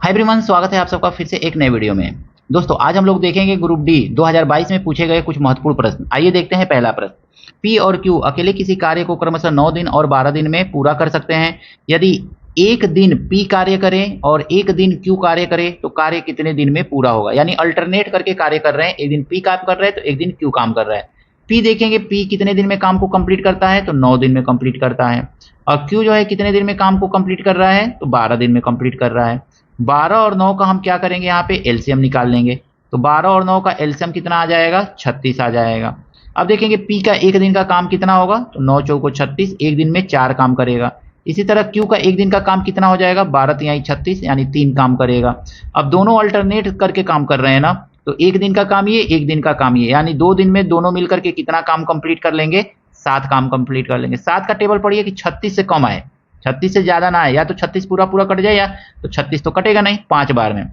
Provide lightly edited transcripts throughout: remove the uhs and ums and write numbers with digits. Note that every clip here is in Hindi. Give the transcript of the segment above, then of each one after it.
हाय एवरीवन, स्वागत है आप सबका फिर से एक नए वीडियो में। दोस्तों आज हम लोग देखेंगे ग्रुप डी 2022 में पूछे गए कुछ महत्वपूर्ण प्रश्न। आइए देखते हैं पहला प्रश्न। पी और क्यू अकेले किसी कार्य को क्रमशः 9 दिन और 12 दिन में पूरा कर सकते हैं। यदि एक दिन पी कार्य करे और एक दिन क्यू कार्य करे तो कार्य कितने दिन में पूरा होगा। यानी अल्टरनेट करके कार्य कर रहे हैं, एक दिन पी काम कर रहे हैं तो एक दिन क्यू काम कर रहा है। पी देखेंगे, पी कितने दिन में काम को कंप्लीट करता है तो 9 दिन में कंप्लीट करता है। और क्यू जो है कितने दिन में काम को कंप्लीट कर रहा है तो 12 दिन में कंप्लीट कर रहा है। 12 और 9 का हम क्या करेंगे, यहाँ पे एलसीएम निकाल लेंगे। तो 12 और 9 का एलसीएम कितना आ जाएगा, 36 आ जाएगा। अब देखेंगे पी का एक दिन का काम कितना होगा तो 9 चौको 36, एक दिन में 4 काम करेगा। इसी तरह क्यू का एक दिन का काम कितना हो जाएगा, 12 तिहाई 36 यानी 3 काम करेगा। अब दोनों अल्टरनेट करके काम कर रहे हैं ना, तो एक दिन का काम ये, एक दिन का काम ये, यानी 2 दिन में दोनों मिलकर के कितना काम कंप्लीट कर लेंगे, 7 काम कंप्लीट कर लेंगे। 7 का टेबल पढ़िए कि 36 से कम आए, 36 से ज्यादा ना आए। या तो 36 पूरा पूरा कट जाए, या तो 36 तो कटेगा नहीं 5 बार में,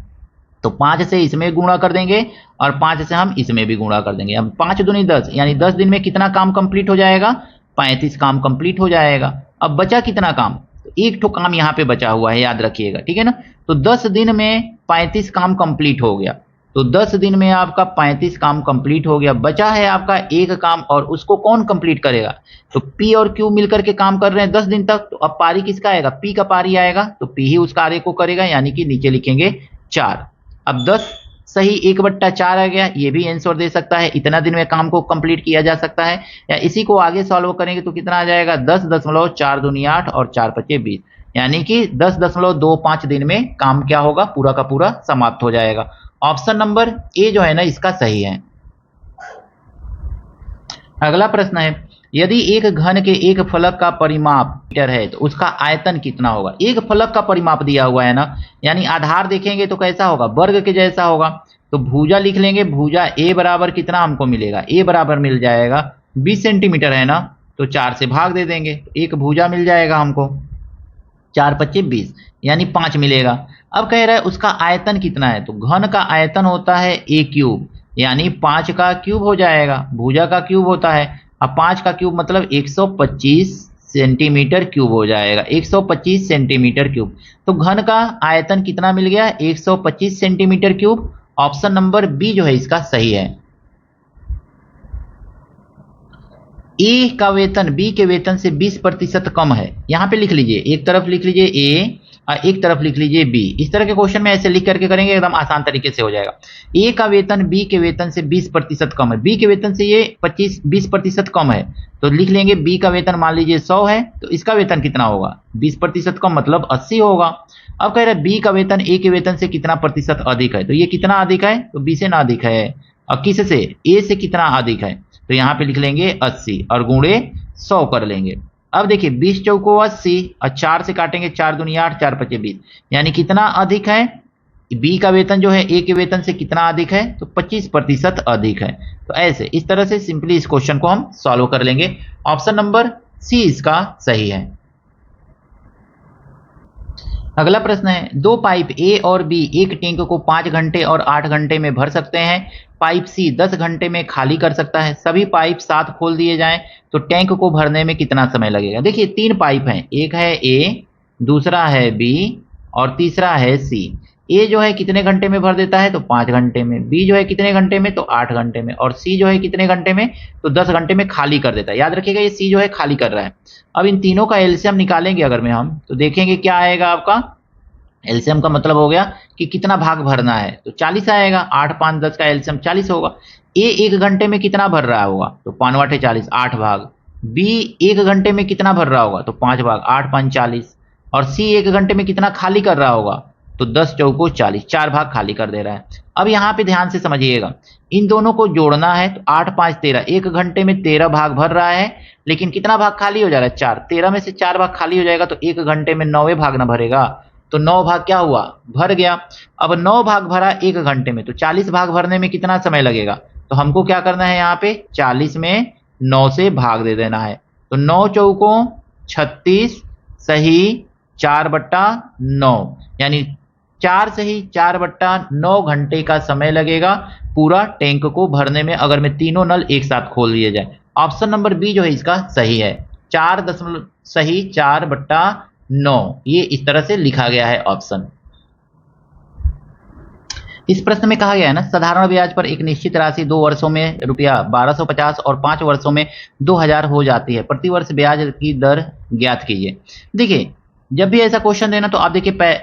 तो 5 से इसमें गुणा कर देंगे और 5 से हम इसमें भी गुणा कर देंगे। अब 5 दूनी 10, यानी 10 दिन में कितना काम कंप्लीट हो जाएगा, 35 काम कंप्लीट हो जाएगा। अब बचा कितना काम, तो एक ठो काम यहाँ पे बचा हुआ है, याद रखिएगा, ठीक है ना। तो 10 दिन में 35 काम कंप्लीट हो गया, तो 10 दिन में आपका 35 काम कंप्लीट हो गया। बचा है आपका एक काम, और उसको कौन कंप्लीट करेगा, तो पी और क्यू मिलकर के काम कर रहे हैं 10 दिन तक। तो अब पारी किसका आएगा, पी का पारी आएगा, तो पी ही उस कार्य को करेगा, यानी कि नीचे लिखेंगे 4। अब 10 सही 1/4 आ गया, ये भी आंसर दे सकता है, इतना दिन में काम को कंप्लीट किया जा सकता है। या इसी को आगे सॉल्व करेंगे तो कितना आ जाएगा, 10.4 दूनी 8 और 4 पचे 20, यानी कि 10.25 दिन में काम क्या होगा, पूरा का पूरा समाप्त हो जाएगा। ऑप्शन नंबर ए जो है ना इसका सही है। अगला प्रश्न है, यदि एक घन के एक फलक का परिमाप मीटर है तो उसका आयतन कितना होगा। एक फलक का परिमाप दिया हुआ है ना, यानी आधार देखेंगे तो कैसा होगा, वर्ग के जैसा होगा। तो भुजा लिख लेंगे, भुजा ए बराबर कितना हमको मिलेगा, ए बराबर मिल जाएगा 20 सेंटीमीटर है ना, तो 4 से भाग दे देंगे, एक भुजा मिल जाएगा हमको, 4 पच्चे 20 यानी 5 मिलेगा। अब कह रहा है उसका आयतन कितना है, तो घन का आयतन होता है ए क्यूब, यानी 5 का क्यूब हो जाएगा, भुजा का क्यूब होता है। अब 5 का क्यूब मतलब 125 सेंटीमीटर क्यूब हो जाएगा, 125 सेंटीमीटर क्यूब। तो घन का आयतन कितना मिल गया, 125 centimetre cube. Option number B जो है इसका सही है। ए का वेतन बी के वेतन से 20% कम है, यहां पे लिख लीजिए, एक तरफ लिख लीजिए ए और एक तरफ लिख लीजिए बी। इस तरह के क्वेश्चन में ऐसे लिख करके करेंगे, एकदम आसान तरीके से हो जाएगा। ए का वेतन बी के वेतन से 20% कम है, बी के वेतन से ये 20% कम है, तो लिख लेंगे बी का वेतन मान लीजिए 100 है, तो इसका वेतन कितना होगा, 20% कम मतलब 80 होगा। अब कह रहे हैं बी का वेतन ए के वेतन से कितना प्रतिशत अधिक है, तो ये कितना अधिक है, तो बी से ना अधिक है। और किस से, ए से कितना अधिक है, तो यहाँ पे लिख लेंगे 80 और गुणे 100 कर लेंगे। अब देखिए 20 चौको 80 और 4 से काटेंगे, 4 दूनी 8, 4 पचे 20, यानी कितना अधिक है, बी का वेतन जो है ए के वेतन से कितना अधिक है, तो 25% अधिक है। तो ऐसे इस तरह से सिंपली इस क्वेश्चन को हम सॉल्व कर लेंगे। ऑप्शन नंबर सी इसका सही है। अगला प्रश्न है, 2 पाइप ए और बी एक टैंक को 5 घंटे और 8 घंटे में भर सकते हैं। पाइप सी 10 घंटे में खाली कर सकता है। सभी पाइप साथ खोल दिए जाएं तो टैंक को भरने में कितना समय लगेगा। देखिए 3 पाइप हैं, एक है ए, दूसरा है बी और तीसरा है सी। ए जो है कितने घंटे में भर देता है, तो 5 घंटे में। बी जो है कितने घंटे में, तो 8 घंटे में। और सी जो है कितने घंटे में, तो 10 घंटे में खाली कर देता है। याद रखिएगा ये सी जो है खाली कर रहा है। अब इन तीनों का एलसीएम निकालेंगे अगर में हम, तो देखेंगे क्या आएगा आपका, एलसीएम का मतलब हो गया कि कितना भाग भरना है, तो 40 आएगा। 8 5 10 का एलसीएम 40 होगा। ए 1 घंटे में कितना भर रहा होगा, तो 5 वाटे 40, 8 भाग। बी 1 घंटे में कितना भर रहा होगा, तो 5 भाग, 8 5 40। और सी 1 घंटे में कितना खाली कर रहा होगा, तो 10 चौको 40, 4 भाग खाली कर दे रहा है। अब यहाँ पे ध्यान से समझिएगा, इन दोनों को जोड़ना है, तो 8 5 13, 1 घंटे में 13 भाग भर रहा है, लेकिन कितना भाग खाली हो जा रहा है, 4। 13 में से 4 भाग खाली हो जाएगा, तो 1 घंटे में 9वें भाग ना भरेगा, तो 9 भाग क्या हुआ, भर गया। अब 9 भाग भरा 1 घंटे में, तो 40 भाग भरने में कितना समय लगेगा, तो हमको क्या करना है, यहाँ पे 40 में 9 से भाग दे देना है। तो 9 चौको 36 सही 4/9, यानी 4 सही 4/9 घंटे का समय लगेगा पूरा टैंक को भरने में, अगर मैं तीनों नल एक साथ खोल दिए जाए। ऑप्शन नंबर बी जो है इसका सही है, 4 4/9, ये इस तरह से लिखा गया है ऑप्शन। इस प्रश्न में कहा गया है ना, साधारण ब्याज पर एक निश्चित राशि 2 वर्षों में रुपया 1250 और 5 वर्षों में 2000 हो जाती है। प्रति वर्ष ब्याज की दर ज्ञात कीजिए। देखिए, जब भी ऐसा क्वेश्चन देना तो आप देखिए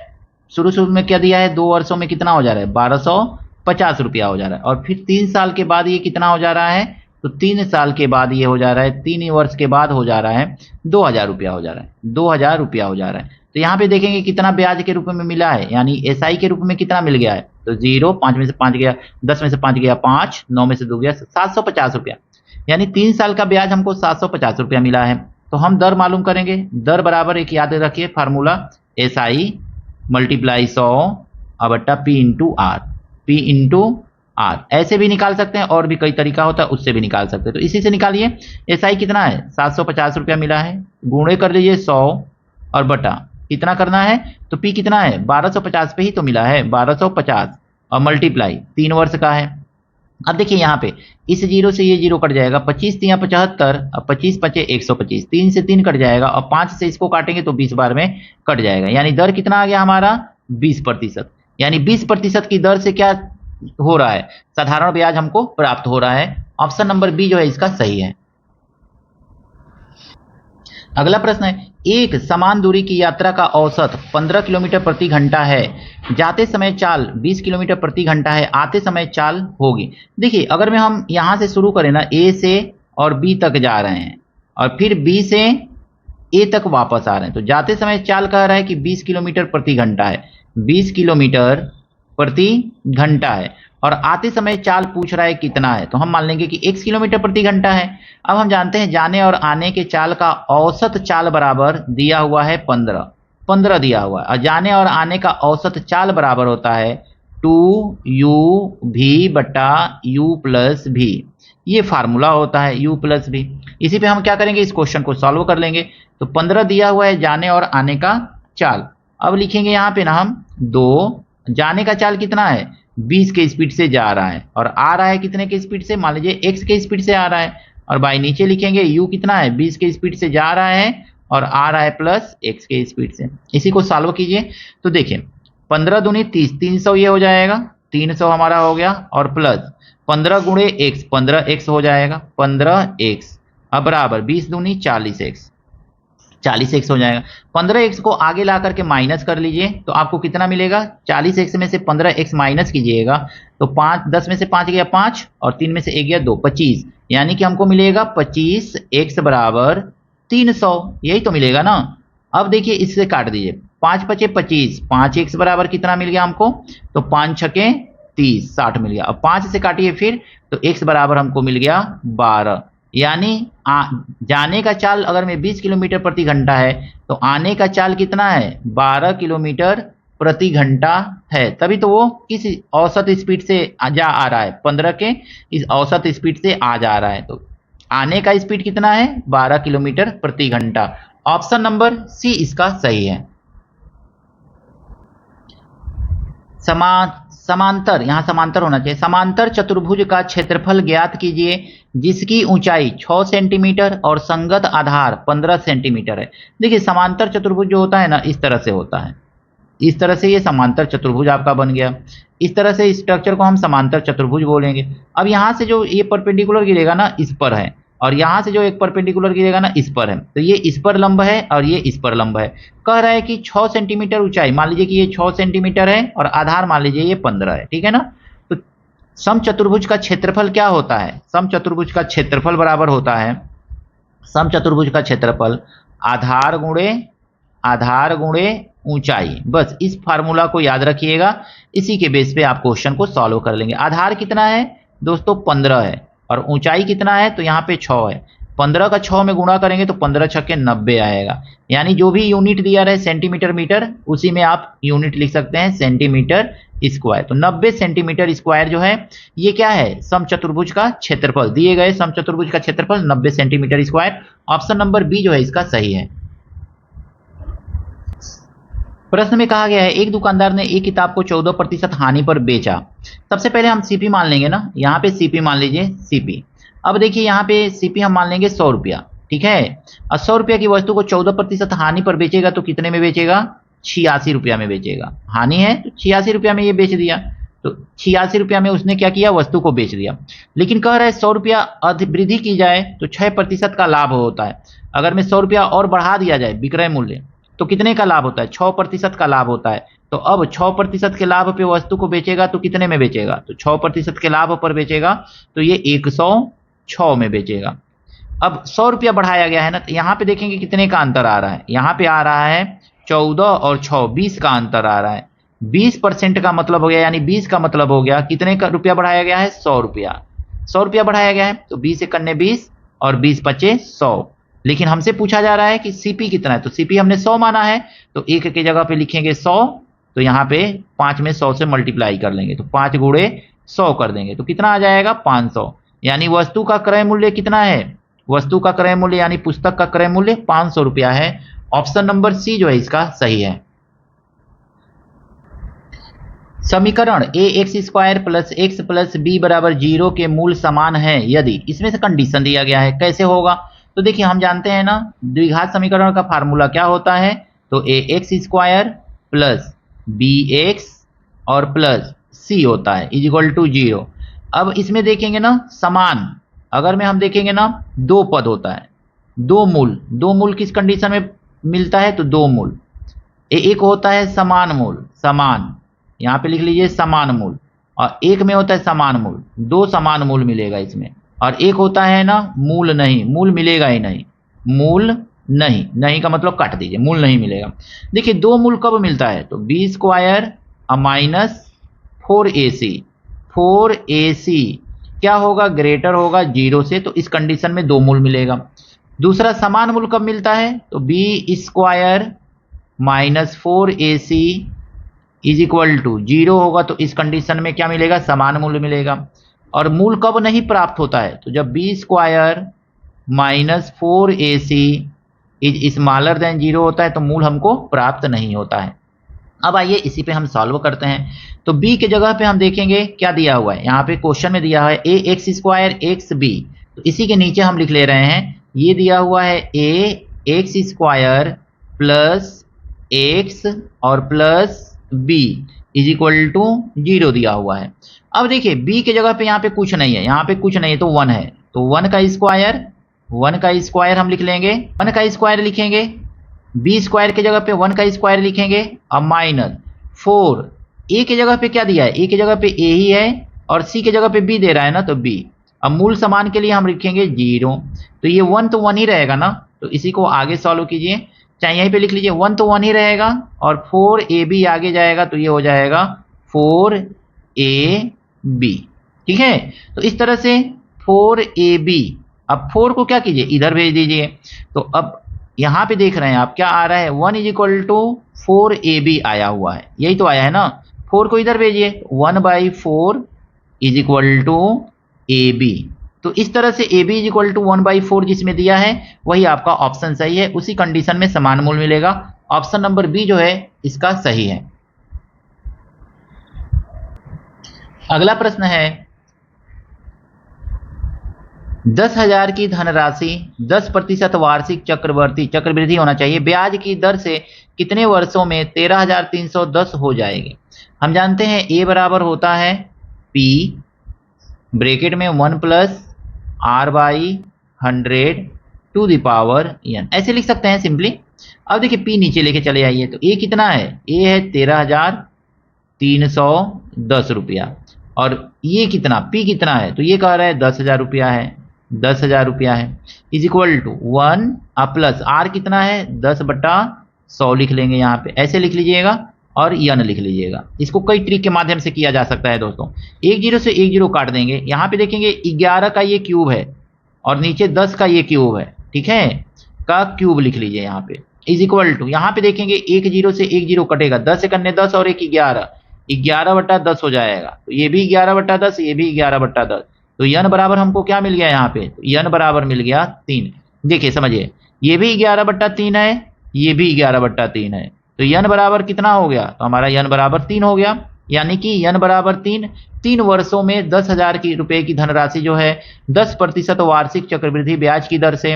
शुरू में क्या दिया है, 2 वर्षों में कितना हो जा रहा है, 1250 रुपया हो जा रहा है, और फिर 3 साल के बाद ये कितना हो जा रहा है, तो 3 साल के बाद ये हो जा रहा है, 3 वर्ष के बाद हो जा रहा है 2000 रुपया हो जा रहा है, 2000 रुपया हो जा रहा है। तो यहाँ पे देखेंगे कितना ब्याज के रूप में मिला है, यानी एसआई के रूप में कितना मिल गया है, तो 0, 5 में से 5 गया, 10 में से 5 गया 5, 9 में से 2 गया 750 रुपया, यानी 3 साल का ब्याज हमको 750 रुपया मिला है। तो हम दर मालूम करेंगे, दर बराबर एक याद रखिए फार्मूला, एसआई मल्टीप्लाई 100 बट्टा P into R, P into R. ऐसे भी निकाल सकते हैं, और भी कई तरीका होता है, उससे भी निकाल सकते हैं। तो इसी से निकालिए, एसआई कितना है, 750 रुपया मिला है, गुणे कर लीजिए 100 और बटा कितना करना है, तो पी कितना है, 1250 पे ही तो मिला है, 1250 और मल्टीप्लाई 3 वर्ष का है। अब देखिए यहाँ पे इस जीरो से ये जीरो कट जाएगा, 25 तिया 75, अब 25 पचे 125, 3 से 3 कट जाएगा, और 5 से इसको काटेंगे तो 20 बार में कट जाएगा, यानी दर कितना आ गया हमारा 20%। यानी 20% की दर से क्या हो रहा है, साधारण ब्याज हमको प्राप्त हो रहा है। ऑप्शन नंबर बी जो है इसका सही है। अगला प्रश्न है, एक समान दूरी की यात्रा का औसत 15 किलोमीटर प्रति घंटा है, जाते समय चाल 20 किलोमीटर प्रति घंटा है, आते समय चाल होगी। देखिए, अगर में हम यहां से शुरू करें ना, ए से और बी तक जा रहे हैं, और फिर बी से ए तक वापस आ रहे हैं, तो जाते समय चाल कह रहा है कि 20 किलोमीटर प्रति घंटा है, 20 किलोमीटर प्रति घंटा है, और आते समय चाल पूछ रहा है कितना है, तो हम मान लेंगे कि x किलोमीटर प्रति घंटा है। अब हम जानते हैं जाने और आने के चाल का औसत चाल बराबर दिया हुआ है 15 दिया हुआ है, और जाने और आने का औसत चाल बराबर होता है 2u बटा u प्लस v, ये फार्मूला होता है u प्लस v। इसी पे हम क्या करेंगे, इस क्वेश्चन को सॉल्व कर लेंगे। तो 15 दिया हुआ है जाने और आने का चाल, अब लिखेंगे यहाँ पे ना हम 2, जाने का चाल कितना है 20 के स्पीड से जा रहा है, और आ रहा है कितने के स्पीड से, मान लीजिए x के स्पीड से आ रहा है, और बाई नीचे लिखेंगे u कितना है 20 के स्पीड से जा रहा है और आ रहा है प्लस x के स्पीड से। इसी को सॉल्व कीजिए, तो देखिए 15 दूनी 30, 300 ये हो जाएगा, 300 हमारा हो गया, और प्लस 15 गुणे x, 15x हो जाएगा, 15x अब बराबर 20 दूनी 40x, 40x हो जाएगा। 15x को आगे ला करके माइनस कर लीजिए, तो आपको कितना मिलेगा, 40x में से 15x माइनस कीजिएगा, तो 5, 10 में से 5 गया 5, और 3 में से 1 गया 2, 25, यानी कि हमको मिलेगा 25x बराबर 300, यही तो मिलेगा ना। अब देखिए इससे काट दीजिए, 5 पचे 25, 5x बराबर कितना मिल गया हमको, तो 5 छके 30, 60 मिल गया। अब 5 से काटिए फिर, तो x बराबर हमको मिल गया 12, यानी जाने का चाल अगर में 20 किलोमीटर प्रति घंटा है, तो आने का चाल कितना है 12 किलोमीटर प्रति घंटा है, तभी तो वो किस औसत स्पीड से जा आ रहा है, 15 के इस औसत स्पीड से आ जा रहा है। तो आने का स्पीड कितना है 12 किलोमीटर प्रति घंटा। ऑप्शन नंबर सी इसका सही है। समांतर, यहां समांतर होना चाहिए। समांतर चतुर्भुज का क्षेत्रफल ज्ञात कीजिए जिसकी ऊंचाई 6 सेंटीमीटर और संगत आधार 15 सेंटीमीटर है। देखिए समांतर चतुर्भुज जो होता है ना, इस तरह से होता है, इस तरह से ये समांतर चतुर्भुज आपका बन गया। इस तरह से स्ट्रक्चर को हम समांतर चतुर्भुज बोलेंगे। अब यहां से जो ये परपेंडिकुलर गिरेगा ना इस पर है, और यहां से जो एक परपेंडिकुलर गिरेगा ना इस पर है, तो ये इस पर लंब है और ये इस पर लंब है। कह रहा है कि 6 सेंटीमीटर ऊंचाई, मान लीजिए कि ये 6 सेंटीमीटर है और आधार मान लीजिए ये 15 है, ठीक है ना। तो समचतुर्भुज का क्षेत्रफल क्या होता है, समचतुर्भुज का क्षेत्रफल बराबर होता है, समचतुर्भुज का क्षेत्रफल आधार गुणे ऊंचाई। बस इस फार्मूला को याद रखिएगा, इसी के बेस पे आप क्वेश्चन को सॉल्व कर लेंगे। आधार कितना है दोस्तों 15 है, और ऊंचाई कितना है तो यहाँ पे 6 है, 15 का 6 में गुणा करेंगे तो 15 छक्के 90 आएगा। यानी जो भी यूनिट दिया रहे सेंटीमीटर मीटर, उसी में आप यूनिट लिख सकते हैं सेंटीमीटर स्क्वायर। तो 90 सेंटीमीटर स्क्वायर जो है ये क्या है, समचतुर्भुज का क्षेत्रफल, दिए गए समचतुर्भुज का क्षेत्रफल 90 centimetre square. Option number B जो है इसका सही है। प्रश्न में कहा गया है एक दुकानदार ने एक किताब को 14% हानि पर बेचा। सबसे पहले हम सीपी मान लेंगे ना, यहाँ पे सीपी मान लीजिए सीपी। अब देखिए यहाँ पे सीपी हम मान लेंगे 100 रुपया, ठीक है। और 100 रुपया की वस्तु को 14% हानि पर बेचेगा तो कितने में बेचेगा, 86 रुपया में बेचेगा। हानि है तो 86 रुपया में ये बेच दिया। तो 86 रुपया में उसने क्या किया, वस्तु को बेच दिया। लेकिन कह रहा है 100 रुपया वृद्धि की जाए तो 6% का लाभ होता है। अगर मैं 100 रुपया और बढ़ा दिया जाए विक्रय मूल्य तो कितने का लाभ होता है, 6% का लाभ होता है। तो अब 6% के लाभ पे वस्तु को बेचेगा तो कितने में बेचेगा, तो 6% के लाभ पर बेचेगा तो ये 106 में बेचेगा। अब 100 रुपया बढ़ाया गया है ना, तो यहाँ पे देखेंगे कितने का अंतर आ रहा है, यहाँ पे आ रहा है 14 और 6 20 का अंतर आ रहा है। 20% का मतलब हो गया, यानी 20 का मतलब हो गया कितने का रुपया बढ़ाया गया है, 100 रुपया। 100 रुपया बढ़ाया गया है तो 20 एकन्ने 20 और 20 पचे 100। लेकिन हमसे पूछा जा रहा है कि सीपी कितना है, तो सीपी हमने 100 माना है, तो एक की जगह पे लिखेंगे 100, तो यहाँ पे 5 में 100 से मल्टीप्लाई कर लेंगे, तो 5 गुणे 100 कर देंगे तो कितना आ जाएगा 500। यानी वस्तु का क्रय मूल्य कितना है, वस्तु का क्रय मूल्य यानी पुस्तक का क्रय मूल्य 500 रुपया है। ऑप्शन नंबर सी जो है इसका सही है। समीकरण a x square plus x plus b बराबर 0 के मूल समान है यदि, इसमें से कंडीशन दिया गया है, कैसे होगा। तो देखिए हम जानते हैं ना द्विघात समीकरण का फार्मूला क्या होता है, तो a x square plus b x और प्लस सी होता है इज इक्वल टू 0। अब इसमें देखेंगे ना समान, अगर में हम देखेंगे ना दो पद होता है, दो मूल किस कंडीशन में मिलता है, तो दो मूल। एक होता है समान मूल, समान यहाँ पे लिख लीजिए समान मूल, और एक में होता है समान मूल, दो समान मूल मिलेगा इसमें। और एक होता है ना मूल नहीं, मूल मिलेगा ही नहीं, मूल नहीं, नहीं का मतलब काट दीजिए, मूल नहीं मिलेगा। देखिए दो मूल कब मिलता है, तो B square minus 4ac, 4ac क्या होगा, ग्रेटर होगा 0 से, तो इस कंडीशन में दो मूल मिलेगा। दूसरा समान मूल कब मिलता है, तो B square minus 4ac is equal to 0 होगा, तो इस कंडीशन में क्या मिलेगा, समान मूल मिलेगा। और मूल कब नहीं प्राप्त होता है, तो जब B square minus 4ac is smaller than 0 होता है, तो मूल हमको प्राप्त नहीं होता है। अब आइए इसी पे हम सॉल्व करते हैं। तो b के जगह पे हम देखेंगे क्या दिया हुआ है, यहाँ पे क्वेश्चन में दिया है A x square x B, तो इसी के नीचे हम लिख ले रहे हैं, ये दिया हुआ है A x square plus X और plus B is equal to 0 दिया हुआ है। अब देखिए b के जगह पे यहाँ पे कुछ नहीं है, यहाँ पे कुछ नहीं है तो 1 है, तो 1 का स्क्वायर हम लिख लेंगे, 1 का स्क्वायर लिखेंगे, बी स्क्वायर के जगह पे 1 का स्क्वायर लिखेंगे, अब माइनस 4 ए के जगह पे क्या दिया है, ए के जगह पे ए ही है और सी के जगह पे बी दे रहा है ना, तो बी। अब मूल समान के लिए हम लिखेंगे 0, तो ये 1 तो 1 ही रहेगा ना, तो इसी को आगे सॉल्व कीजिए, चाहे यहीं पे लिख लीजिए 1 तो 1 ही रहेगा और 4ab आगे जाएगा तो ये हो जाएगा 4ab, ठीक है। तो इस तरह से 4ab, अब 4 को क्या कीजिए इधर भेज दीजिए, तो अब यहाँ पे देख रहे हैं आप क्या आ रहा है 1 इज इक्वल टू 4ab आया हुआ है, यही तो आया है ना, 4 को इधर भेजिए 1/4 इज इक्वल टू ab। तो इस तरह से ab इज इक्वल टू 1/4 जिसमें दिया है वही आपका ऑप्शन सही है, उसी कंडीशन में समान मूल मिलेगा। ऑप्शन नंबर बी जो है इसका सही है। अगला प्रश्न है 10,000 की धनराशि 10% वार्षिक चक्रवृद्धि होना चाहिए, ब्याज की दर से कितने वर्षों में 13,310 हो जाएगी। हम जानते हैं a बराबर होता है p ब्रैकेट में 1 plus r/100 to the power n, ऐसे लिख सकते हैं सिंपली। अब देखिए p नीचे लेके चले आइए, तो a कितना है, a है 13,310 रुपया, और ये कितना p कितना है, तो ये कह रहा है 10,000 रुपया है, 10,000 रुपया है is equal to 1 plus r कितना है 10/100 लिख लेंगे, यहाँ पे ऐसे लिख लीजिएगा और n लिख लीजिएगा। इसको कई ट्रिक के माध्यम से किया जा सकता है दोस्तों। 1 0 से 1 0 काट देंगे, यहाँ पे देखेंगे 11 का ये क्यूब है और नीचे 10 का ये क्यूब है, ठीक है, का क्यूब लिख लीजिए यहाँ पे इज इक्वल टू, यहाँ पे देखेंगे 1 0 से 1 0 कटेगा, 10 एकन्ने 10 और 1 11, 11/10 हो जाएगा, तो ये भी 11/10, ये भी 11/10, तो n बराबर हमको क्या मिल गया यहाँ पे, तो n बराबर मिल गया 3। देखिए समझिए, ये भी 11/3 है, ये भी 11/3 है, तो n बराबर कितना हो गया, तो हमारा n बराबर 3 हो गया, यानी कि n बराबर 3 वर्षों में 10,000 की रुपए की धनराशि जो है 10% वार्षिक चक्रवृद्धि ब्याज की दर से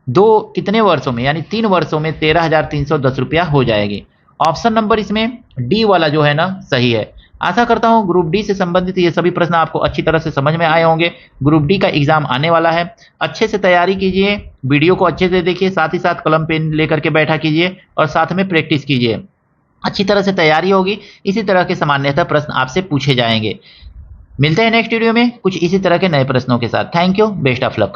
कितने वर्षों में, यानी 3 वर्षों में 13,310 रुपया हो जाएगी। ऑप्शन नंबर इसमें डी वाला जो है ना सही है। आशा करता हूं ग्रुप डी से संबंधित ये सभी प्रश्न आपको अच्छी तरह से समझ में आए होंगे। ग्रुप डी का एग्जाम आने वाला है, अच्छे से तैयारी कीजिए, वीडियो को अच्छे से देखिए, साथ ही साथ कलम पेन लेकर के बैठा कीजिए और साथ में प्रैक्टिस कीजिए। अच्छी तरह से तैयारी होगी, इसी तरह के सामान्यतः प्रश्न आपसे पूछे जाएंगे। मिलते हैं नेक्स्ट वीडियो में कुछ इसी तरह के नए प्रश्नों के साथ। Thank you, best of luck.